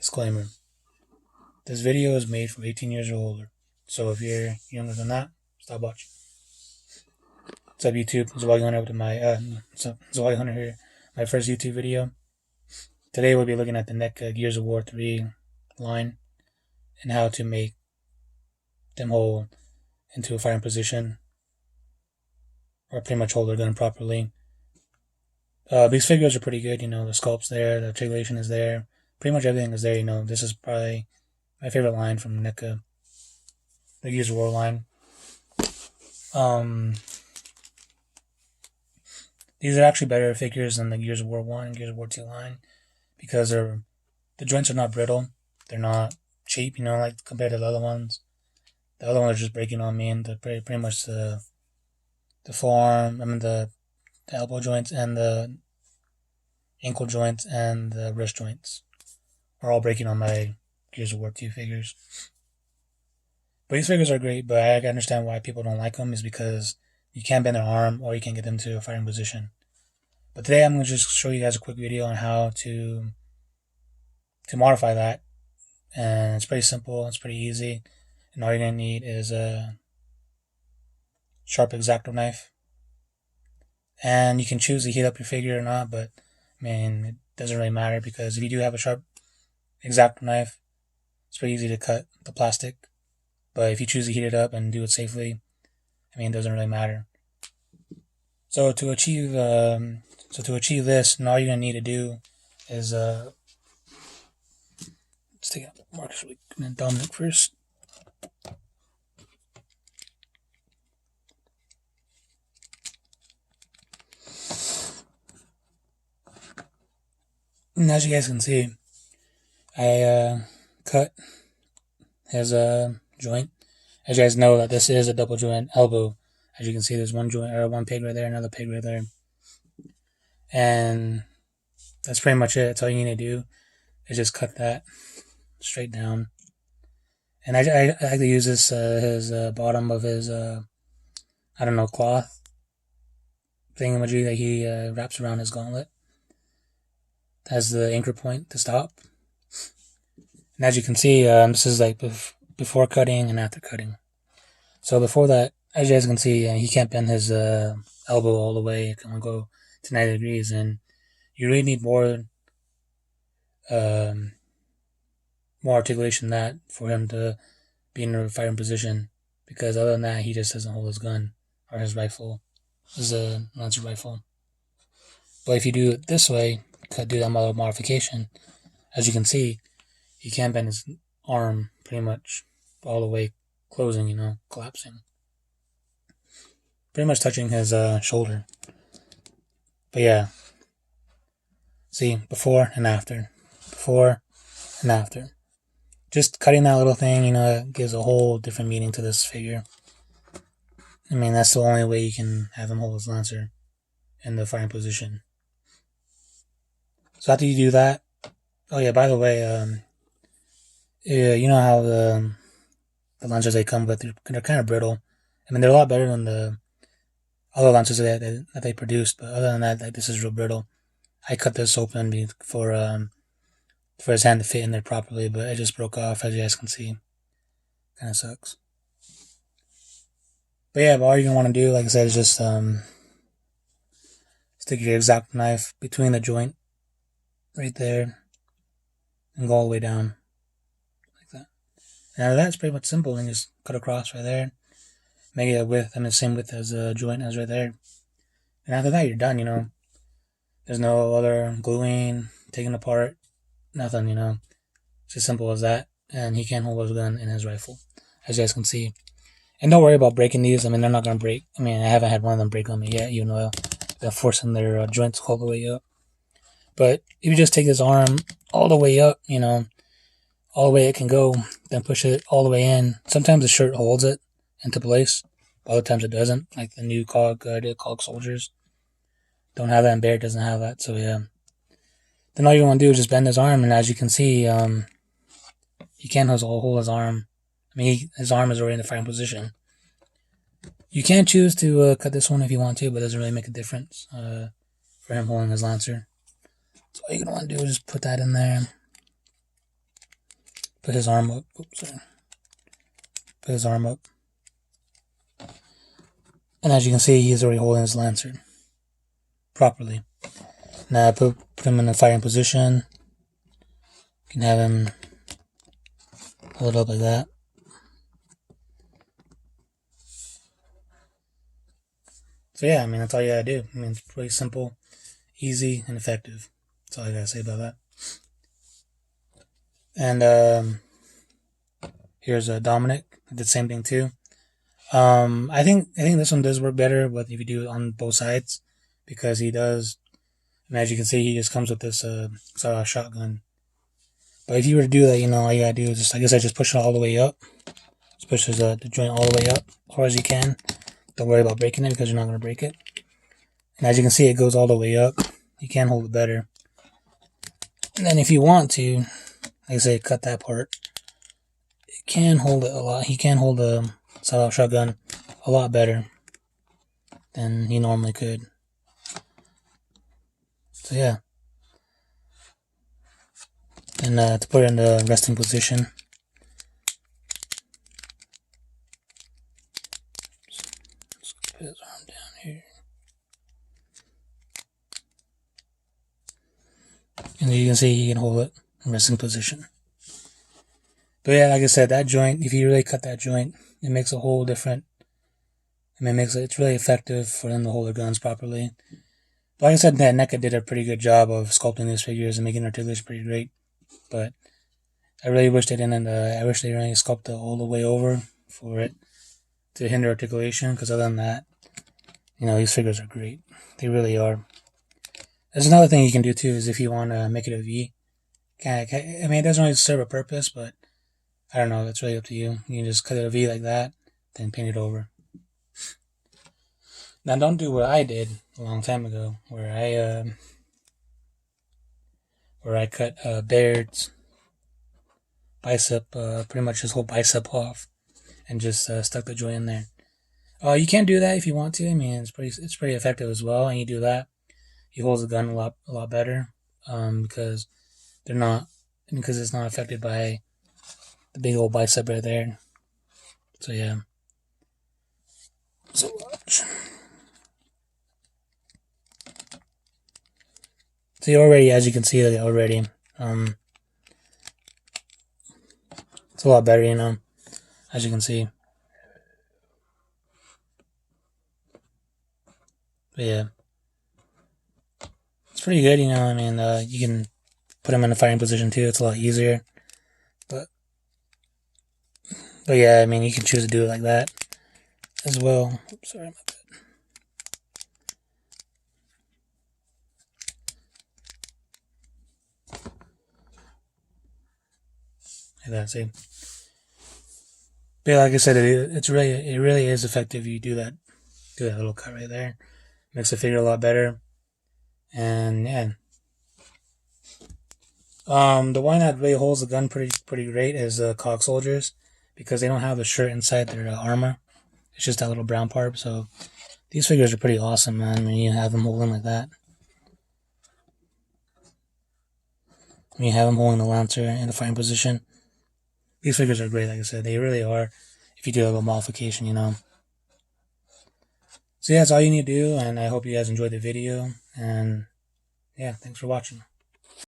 Disclaimer. This video is made for 18 years or older, so if you're younger than that, stop watching. What's up, YouTube? Zwagi Hunter with my Zwagi Hunter here. My first YouTube video. Today we'll be looking at the Neca Gears of War 3 line and how to make them hold into a firing position or pretty much hold their gun properly. These figures are pretty good, the sculpt's there, the articulation is there, pretty much everything is there, This is probably my favorite line from Neca, the Gears of War line. These are actually better figures than the Gears of War 1 and Gears of War 2 line because the joints are not brittle, they're not cheap, like compared to the other ones. The other ones are just breaking on me, and pretty much the forearm, the elbow joints and the ankle joints and the wrist joints are all breaking on my Gears of War 2 figures. But these figures are great, but I understand why people don't like them is because you can't bend their arm or you can't get them to a firing position. But today I'm going to just show you guys a quick video on how to modify that. And it's pretty simple, it's pretty easy. And all you're going to need is a sharp X-Acto knife. And you can choose to heat up your figure or not, but it doesn't really matter because if you do have a sharp X-Acto knife, it's pretty easy to cut the plastic. But if you choose to heat it up and do it safely, it doesn't really matter. So to achieve this, all you're gonna need to do is let's take out Marcus and Dominic first. And as you guys can see, I cut his joint. As you guys know, that this is a double joint elbow. As you can see, there's one joint or one peg right there, another peg right there, and that's pretty much it. That's all you need to do is just cut that straight down. And I like to use this his bottom of his cloth thingamajig that he wraps around his gauntlet as the anchor point to stop. And as you can see, this is like before cutting and after cutting. So before that, as you guys can see, he can't bend his elbow all the way. It can only go to 90 degrees, and you really need more articulation than that for him to be in a firing position. Because other than that, he just doesn't hold his gun or his rifle, his Lancer rifle. But if you do it this way, do that modification, as you can see, he can't bend his arm pretty much all the way closing, collapsing. Pretty much touching his shoulder. But yeah. See, before and after. Before and after. Just cutting that little thing, it gives a whole different meaning to this figure. That's the only way you can have him hold his Lancer in the firing position. So after you do that, oh yeah, by the way, you know how the Lancers they come with, they're kind of brittle. They're a lot better than the other Lancers that they produced, but other than that, this is real brittle. I cut this open for his hand to fit in there properly, but it just broke off, as you guys can see. Kind of sucks. But yeah, all you're going to want to do, like I said, is just stick your X-Acto knife between the joint right there and go all the way down like that. And after that, it's pretty much simple. And just cut across right there, make it a width, the same width as a joint as right there. And after that, you're done. There's no other gluing, taking apart, nothing. It's as simple as that. And he can't hold his gun in his rifle, as you guys can see. And don't worry about breaking these. They're not gonna break. I haven't had one of them break on me yet, even though they're forcing their joints all the way up. But if you just take this arm all the way up, all the way it can go, then push it all the way in. Sometimes the shirt holds it into place, but other times it doesn't. Like the new COG soldiers don't have that, and Bear doesn't have that. So yeah. Then all you want to do is just bend his arm, and as you can see, he can't hold his arm. His arm is already in the firing position. You can choose to cut this one if you want to, but it doesn't really make a difference for him holding his Lancer. So all you're going to want to do is just put that in there. put his arm up. Oops, sorry. Put his arm up. And as you can see, he's already holding his lancer properly. Now I put him in a firing position. You can have him hold it up like that. So yeah, I mean, that's all you gotta do. I mean, it's pretty simple, easy, and effective. That's all I gotta say about that. And here's Dominic. Did the same thing too. I think this one does work better, but if you do it on both sides, because he does. And as you can see, he just comes with this shotgun. But if you were to do that, you know, all you gotta do is just, I guess I just push it all the way up. Just push the joint all the way up as far as you can. Don't worry about breaking it because you're not gonna break it. And as you can see, it goes all the way up. You can hold it better. And then if you want to, like I say, cut that part. It can hold it a lot. He can hold the sawed-off shotgun a lot better than he normally could. So yeah. And to put it in the resting position. Let's put his arm down here. And you can see he can hold it in resting position. But yeah, like I said, that joint, if you really cut that joint, it makes a whole different. I mean, it's really effective for them to hold their guns properly. But like I said, Neca did a pretty good job of sculpting these figures and making articulation pretty great. But I really wish they didn't. I wish they really sculpted it all the way over for it to hinder articulation. Because other than that, you know, these figures are great. They really are. There's another thing you can do too, is if you want to make it a V. I mean, it doesn't really serve a purpose, but I don't know. It's really up to you. You can just cut it a V like that, then paint it over. Now, don't do what I did a long time ago, where I cut Baird's bicep, pretty much his whole bicep off, and just stuck the joint in there. You can do that if you want to. I mean, it's pretty effective as well. And you do that, he holds the gun a lot better, because it's not affected by the big old bicep right there. So yeah. So watch. So already, as you can see, already, it's a lot better, you know, as you can see. But yeah, it's pretty good, you know. I mean, you can put him in a firing position too. It's a lot easier. But yeah, I mean, you can choose to do it like that as well. Oops, sorry, my bad. Like that, see. But yeah, like I said, it really is effective. You do that little cut right there, makes the figure a lot better. And yeah, the one that really holds the gun pretty great is the Cog Soldiers, because they don't have the shirt inside their armor. It's just that little brown part. So these figures are pretty awesome, man. When you have them holding like that, when you have them holding the lancer in the firing position, these figures are great. Like I said, they really are. If you do a little modification, you know. So yeah, that's all you need to do, and I hope you guys enjoyed the video. And yeah, thanks for watching.